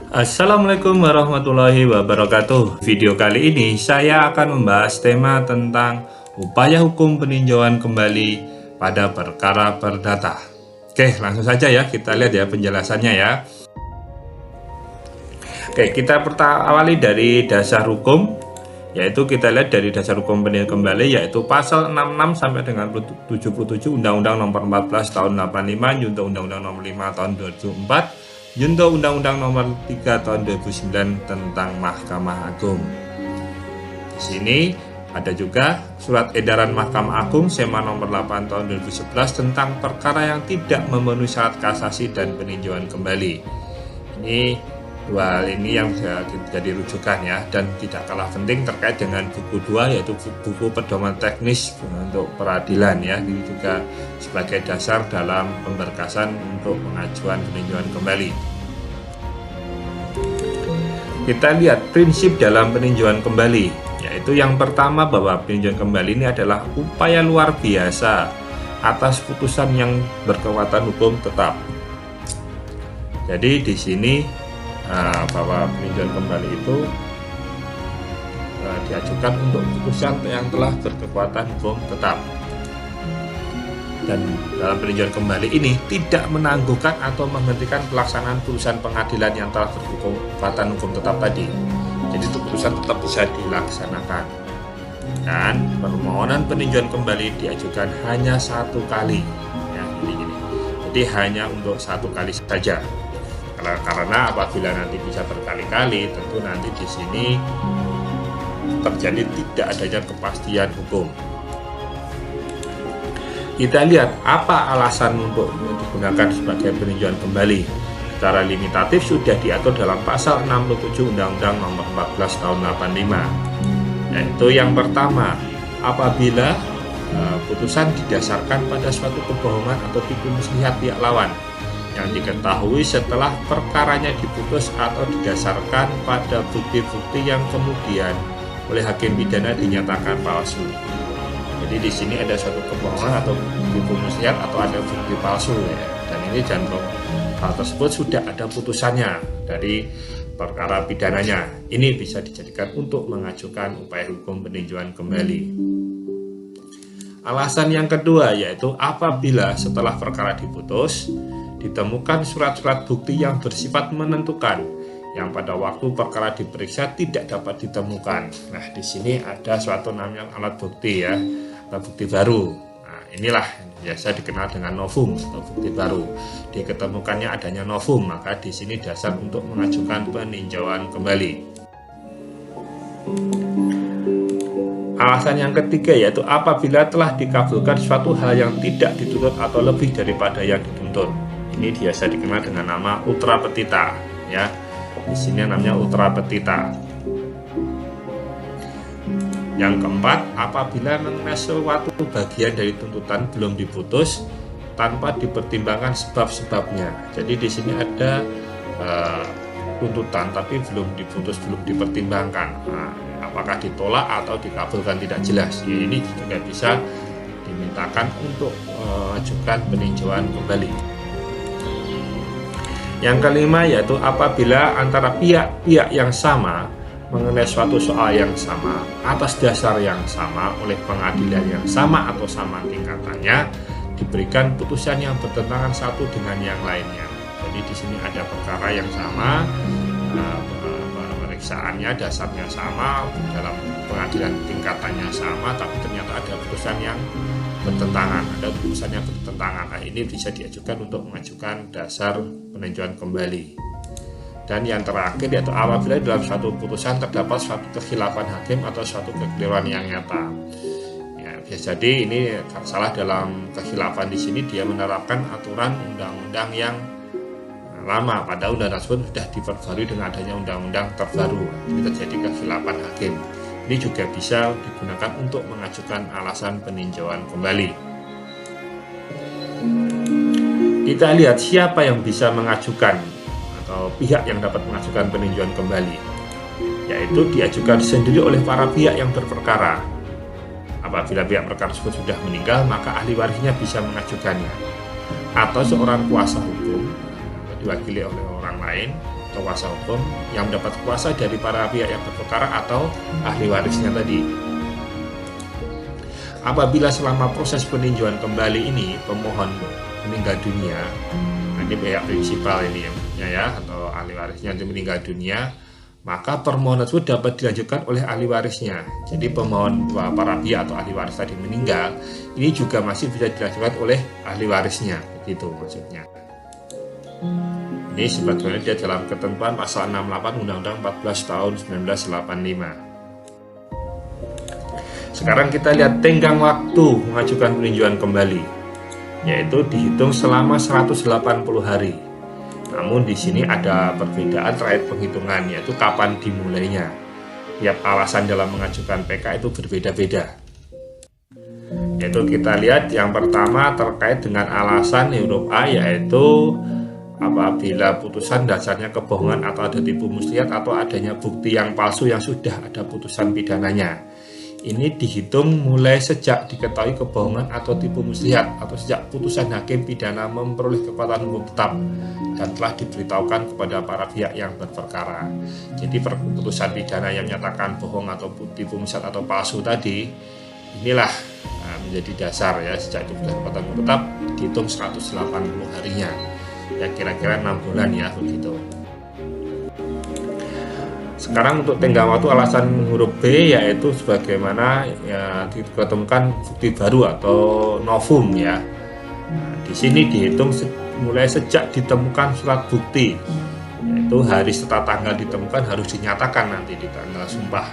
Assalamualaikum warahmatullahi wabarakatuh. Video kali ini saya akan membahas tema tentang upaya hukum peninjauan kembali pada perkara perdata. Oke, langsung saja ya, kita lihat ya penjelasannya ya. Oke, kita awali dari dasar hukum, yaitu kita lihat dari dasar hukum peninjauan kembali, yaitu pasal 66 sampai dengan 77 Undang-Undang Nomor 14 Tahun 85, Junto Undang-Undang Nomor 5 Tahun 2004, Junto Undang-Undang Nomor 3 Tahun 2009 tentang Mahkamah Agung. Di sini ada juga Surat Edaran Mahkamah Agung Sema Nomor 8 Tahun 2011 tentang perkara yang tidak memenuhi syarat kasasi dan peninjauan kembali. Ini dua hal ini yang jadi rujukan ya, dan tidak kalah penting terkait dengan buku 2, yaitu buku pedoman teknis untuk peradilan ya. Ini juga sebagai dasar dalam pemberkasan untuk pengajuan peninjauan kembali. Kita lihat prinsip dalam peninjauan kembali, yaitu yang pertama bahwa peninjauan kembali ini adalah upaya luar biasa atas putusan yang berkekuatan hukum tetap. Jadi di sini bahwa peninjauan kembali itu diajukan untuk putusan yang telah berkekuatan hukum tetap, dan dalam peninjauan kembali ini tidak menangguhkan atau menghentikan pelaksanaan putusan pengadilan yang telah berkekuatan hukum tetap tadi. Jadi itu putusan tetap bisa dilaksanakan, dan permohonan peninjauan kembali diajukan hanya satu kali ya, jadi hanya untuk satu kali saja. Karena apabila nanti bisa berkali-kali, tentu nanti di sini terjadi tidak adanya kepastian hukum. Kita lihat apa alasan untuk digunakan sebagai peninjauan kembali. Secara limitatif sudah diatur dalam pasal 67 Undang-Undang Nomor 14 Tahun 85. Yaitu yang pertama, apabila putusan didasarkan pada suatu kebohongan atau tipu muslihat pihak lawan yang diketahui setelah perkaranya diputus atau didasarkan pada bukti-bukti yang kemudian oleh hakim pidana dinyatakan palsu. Jadi di sini ada suatu kebohongan atau tipu muslihat atau ada bukti palsu ya. Dan ini hal tersebut sudah ada putusannya dari perkara pidananya. Ini bisa dijadikan untuk mengajukan upaya hukum peninjauan kembali. Alasan yang kedua yaitu apabila setelah perkara diputus ditemukan surat-surat bukti yang bersifat menentukan yang pada waktu perkara diperiksa tidak dapat ditemukan. Nah, di sini ada suatu namanya alat bukti ya, alat bukti baru. Nah, inilah yang biasa dikenal dengan novum atau bukti baru. Diketemukannya adanya novum, maka di sini dasar untuk mengajukan peninjauan kembali. Alasan yang ketiga yaitu apabila telah dikabulkan suatu hal yang tidak dituntut atau lebih daripada yang dituntut. Ini biasa dikenal dengan nama ultra petita ya. Di sini namanya ultra petita. Yang keempat, apabila mengenai suatu bagian dari tuntutan belum diputus tanpa dipertimbangkan sebab-sebabnya. Jadi di sini ada tuntutan tapi belum diputus, belum dipertimbangkan. Nah, apakah ditolak atau dikabulkan tidak jelas. Ya, ini juga bisa dimintakan untuk mengajukan peninjauan kembali. Yang kelima yaitu apabila antara pihak-pihak yang sama mengenai suatu soal yang sama atas dasar yang sama oleh pengadilan yang sama atau sama tingkatannya diberikan putusan yang bertentangan satu dengan yang lainnya. Jadi di sini ada perkara yang sama, pemeriksaannya dasarnya sama, dalam pengadilan tingkatannya sama, tapi ternyata ada putusan yang bertentangan, Nah, ini bisa diajukan untuk mengajukan dasar peninjauan kembali. Dan yang terakhir yaitu apabila dalam suatu putusan terdapat suatu kekhilafan hakim atau suatu kekeliruan yang nyata. Ya, bisa jadi ini salah dalam kekhilafan di sini dia menerapkan aturan undang-undang yang lama, pada undang-undang tersebut sudah diperbarui dengan adanya undang-undang terbaru. Ini terjadi kekhilafan hakim. Ini juga bisa digunakan untuk mengajukan alasan peninjauan kembali. Kita lihat siapa yang bisa mengajukan atau pihak yang dapat mengajukan peninjauan kembali, yaitu diajukan sendiri oleh para pihak yang berperkara. Apabila pihak perkara tersebut sudah meninggal, maka ahli warisnya bisa mengajukannya, atau seorang kuasa hukum diwakili oleh orang lain atau kuasa hukum yang mendapat kuasa dari para pihak yang berperkara atau ahli warisnya tadi. Apabila selama proses peninjauan kembali ini pemohon meninggal dunia, ini pihak prinsipal ini ya atau ahli warisnya yang meninggal dunia, maka permohonan tersebut dapat dilanjutkan oleh ahli warisnya. Jadi pemohon para pihak atau ahli waris tadi meninggal, ini juga masih bisa dilanjutkan oleh ahli warisnya, begitu maksudnya. Ini sebetulnya dia dalam ketentuan pasal 68 Undang-Undang 14 tahun 1985. Sekarang kita lihat tenggang waktu mengajukan peninjauan kembali, yaitu dihitung selama 180 hari. Namun di sini ada perbedaan terkait penghitungan, yaitu kapan dimulainya. Tiap alasan dalam mengajukan PK itu berbeda-beda. Yaitu kita lihat yang pertama terkait dengan alasan huruf A, yaitu apabila putusan dasarnya kebohongan atau ada tipu muslihat atau adanya bukti yang palsu yang sudah ada putusan pidananya. Ini dihitung mulai sejak diketahui kebohongan atau tipu muslihat atau sejak putusan hakim pidana memperoleh kekuatan hukum tetap dan telah diberitahukan kepada para pihak yang berperkara. Jadi putusan pidana yang menyatakan bohong atau tipu muslihat atau palsu tadi, inilah menjadi dasar ya, sejak itu kekuatan hukum tetap dihitung 180 harinya. Ya kira-kira 6 bulan ya begitu. Sekarang untuk tenggang waktu alasan huruf B, yaitu sebagaimana ya ditemukan bukti baru atau novum ya. Nah, di sini dihitung mulai sejak ditemukan surat bukti, yaitu hari serta tanggal ditemukan harus dinyatakan nanti di tanggal sumpah,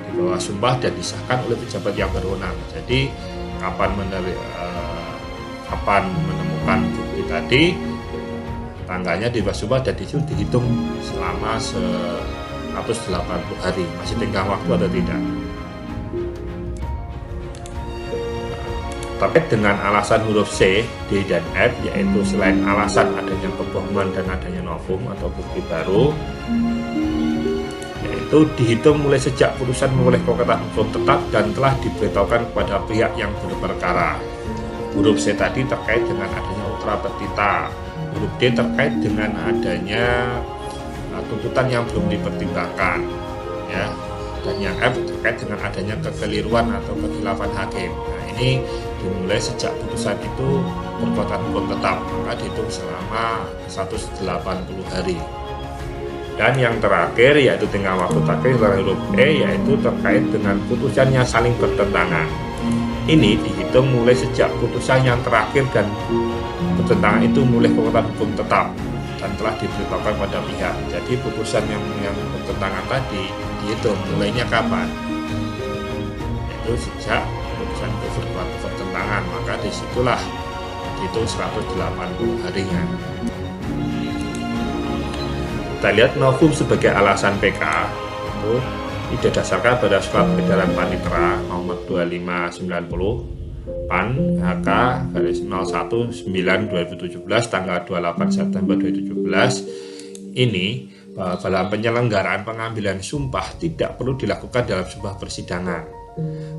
di bawah sumpah dan disahkan oleh pejabat yang berwenang. Jadi kapan menemukan bukti tadi, tanggalnya di bawah sumpah dan disitu dihitung selama 180 hari. Masih tenggang waktu atau tidak? Terkait dengan alasan huruf C, D, dan F, yaitu selain alasan adanya kebohongan dan adanya novum atau bukti baru, yaitu dihitung mulai sejak putusan memperoleh kekuatan hukum tetap dan telah diberitahukan kepada pihak yang berperkara. Huruf C tadi terkait dengan adanya ultra petita. Huruf D terkait dengan adanya tuntutan yang belum dipertimbangkan ya, dan yang F terkait dengan adanya kekeliruan atau kekhilafan hakim. Nah, ini dimulai sejak putusan itu berkekuatan hukum tetap, maka dihitung selama 180 hari. Dan yang terakhir yaitu tenggang waktu terakhir setelah huruf E, yaitu terkait dengan putusan yang saling bertentangan. Ini dihitung mulai sejak putusan yang terakhir dan bertentangan itu mulai kekuatan hukum tetap dan telah diberitahukan pada pihak. Jadi putusan yang bertentangan tadi dihitung mulainya kapan? Yaitu sejak putusan itu bertentangan, maka disitulah dihitung 180 harinya. Kita lihat novum sebagai alasan PK itu didasarkan pada surat edaran Panitera nomor 2590 PAN HK garis 01/9/2017 tanggal 28 September 2017 ini bahwa dalam penyelenggaraan pengambilan sumpah tidak perlu dilakukan dalam sebuah persidangan.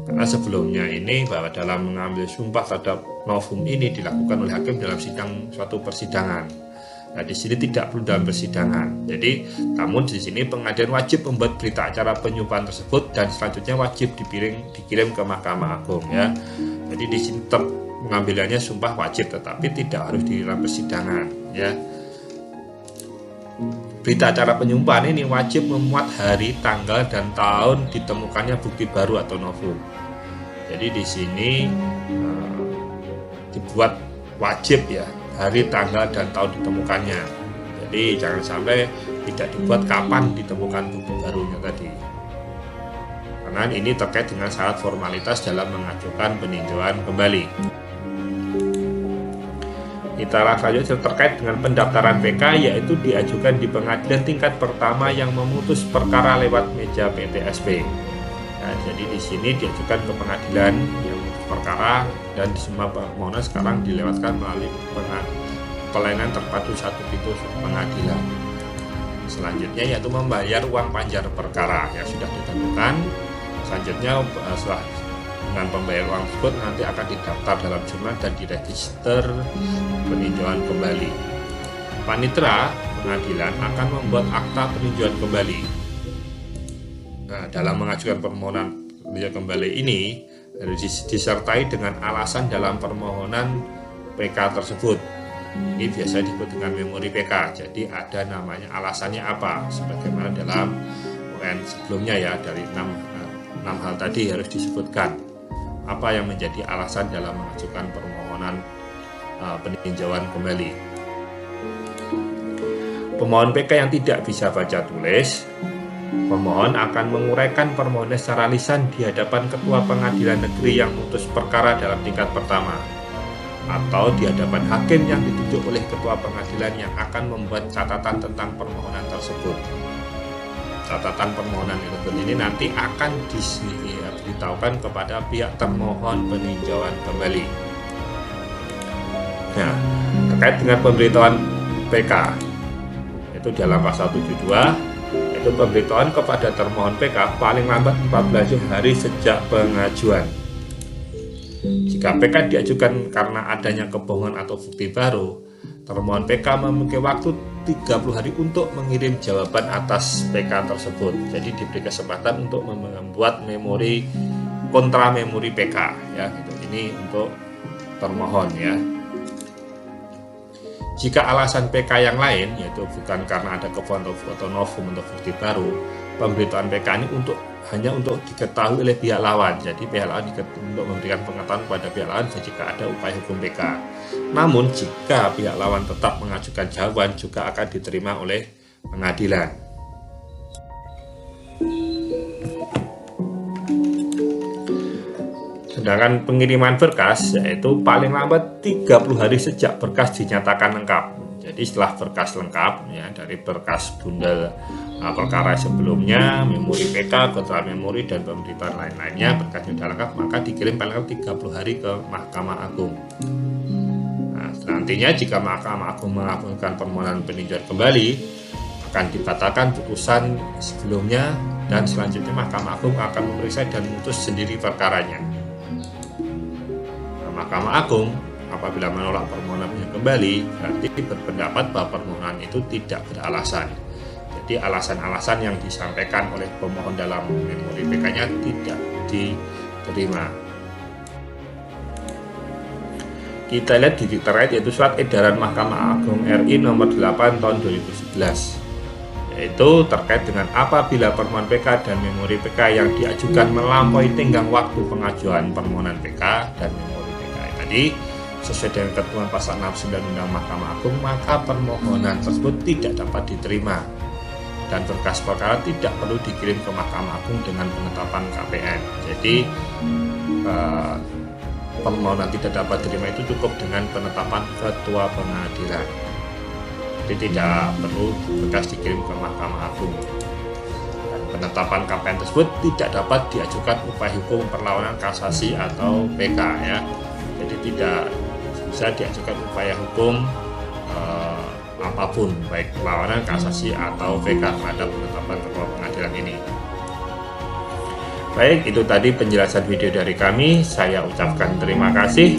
Karena sebelumnya ini bahwa dalam mengambil sumpah terhadap novum ini dilakukan oleh hakim dalam suatu persidangan. Nah, di sini tidak perlu dalam persidangan. Jadi, namun di sini pengadilan wajib membuat berita acara penyumpahan tersebut dan selanjutnya wajib dikirim ke Mahkamah Agung ya. Jadi di sini tetap pengambilannya sumpah wajib, tetapi tidak harus di dalam persidangan ya. Berita acara penyumpahan ini wajib memuat hari, tanggal, dan tahun ditemukannya bukti baru atau novum. Jadi di sini dibuat wajib ya, hari, tanggal, dan tahun ditemukannya. Jadi jangan sampai tidak dibuat kapan ditemukan bukti barunya tadi. Karena ini terkait dengan syarat formalitas dalam mengajukan peninjauan kembali. Kita lanjut terkait dengan pendaftaran PK, yaitu diajukan di pengadilan tingkat pertama yang memutus perkara lewat meja PTSP. Nah, jadi di sini diajukan ke pengadilan yang memutus perkara dan di semua permohonan sekarang dilewatkan melalui pelayanan terpadu satu pintu pengadilan. Selanjutnya yaitu membayar uang panjar perkara yang sudah ditentukan. Selanjutnya setelah dengan pembayaran uang tersebut nanti akan didaftar dalam jurnal dan diregister peninjauan kembali. panitera pengadilan akan membuat akta peninjauan kembali. Nah, dalam mengajukan permohonan peninjauan kembali ini harus disertai dengan alasan dalam permohonan PK tersebut. Ini biasa disebut dengan memori PK. Jadi ada namanya alasannya apa, sebagaimana dalam UN sebelumnya ya, dari 6 hal tadi harus disebutkan apa yang menjadi alasan dalam mengajukan permohonan peninjauan kembali. Pemohon PK yang tidak bisa baca tulis, pemohon akan menguraikan permohonan secara lisan di hadapan Ketua Pengadilan Negeri yang memutus perkara dalam tingkat pertama, atau di hadapan hakim yang ditunjuk oleh Ketua Pengadilan yang akan membuat catatan tentang permohonan tersebut. Catatan permohonan tersebut ini nanti akan diberitahukan kepada pihak termohon peninjauan kembali. Nah, terkait dengan pemberitahuan PK, itu dalam pasal 72, itu pemberitahuan kepada termohon PK paling lambat 14 hari sejak pengajuan. Jika PK diajukan karena adanya kebohongan atau bukti baru, termohon PK memiliki waktu 30 hari untuk mengirim jawaban atas PK tersebut. Jadi diberi kesempatan untuk membuat memori kontra memori PK ya gitu. Ini untuk termohon ya. Jika alasan PK yang lain, yaitu bukan karena ada kebohongan atau novum untuk bukti baru, pemberitahuan PK ini hanya untuk diketahui oleh pihak lawan. Jadi pihak lawan untuk memberikan pengetahuan kepada pihak lawan jika ada upaya hukum PK. Namun jika pihak lawan tetap mengajukan jawaban, juga akan diterima oleh pengadilan. Sedangkan pengiriman berkas yaitu paling lambat 30 hari sejak berkas dinyatakan lengkap. Jadi setelah berkas lengkap ya, dari berkas bundel perkara sebelumnya, memori PK, kontra memori dan pemberitahuan lain-lainnya, berkas sudah lengkap, maka dikirim paling lambat 30 hari ke Mahkamah Agung. Nah, nantinya jika Mahkamah Agung mengabulkan permohonan peninjauan kembali, akan dibatalkan putusan sebelumnya dan selanjutnya Mahkamah Agung akan memeriksa dan memutus sendiri perkaranya. Mahkamah Agung apabila menolak permohonan peninjauan kembali berarti berpendapat bahwa permohonan itu tidak beralasan. Jadi alasan-alasan yang disampaikan oleh pemohon dalam memori PK-nya tidak diterima. Kita lihat di terkait yaitu surat edaran Mahkamah Agung RI nomor 8 tahun 2011, yaitu terkait dengan apabila permohonan PK dan memori PK yang diajukan melampaui tenggang waktu pengajuan permohonan PK dan memori PK tadi sesuai dengan ketentuan pasal 69 Undang Mahkamah Agung, maka permohonan tersebut tidak dapat diterima dan berkas perkara tidak perlu dikirim ke Mahkamah Agung dengan penetapan KPN. Jadi permohonan tidak dapat diterima itu cukup dengan penetapan Ketua Pengadilan. Jadi tidak perlu berkas dikirim ke Mahkamah Agung. Dan penetapan KPN tersebut tidak dapat diajukan upaya hukum perlawanan kasasi atau PK ya. Jadi tidak bisa diajukan upaya hukum apapun, baik perlawanan kasasi atau PK terhadap penetapan Ketua Pengadilan ini. Baik, itu tadi penjelasan video dari kami. Saya ucapkan terima kasih.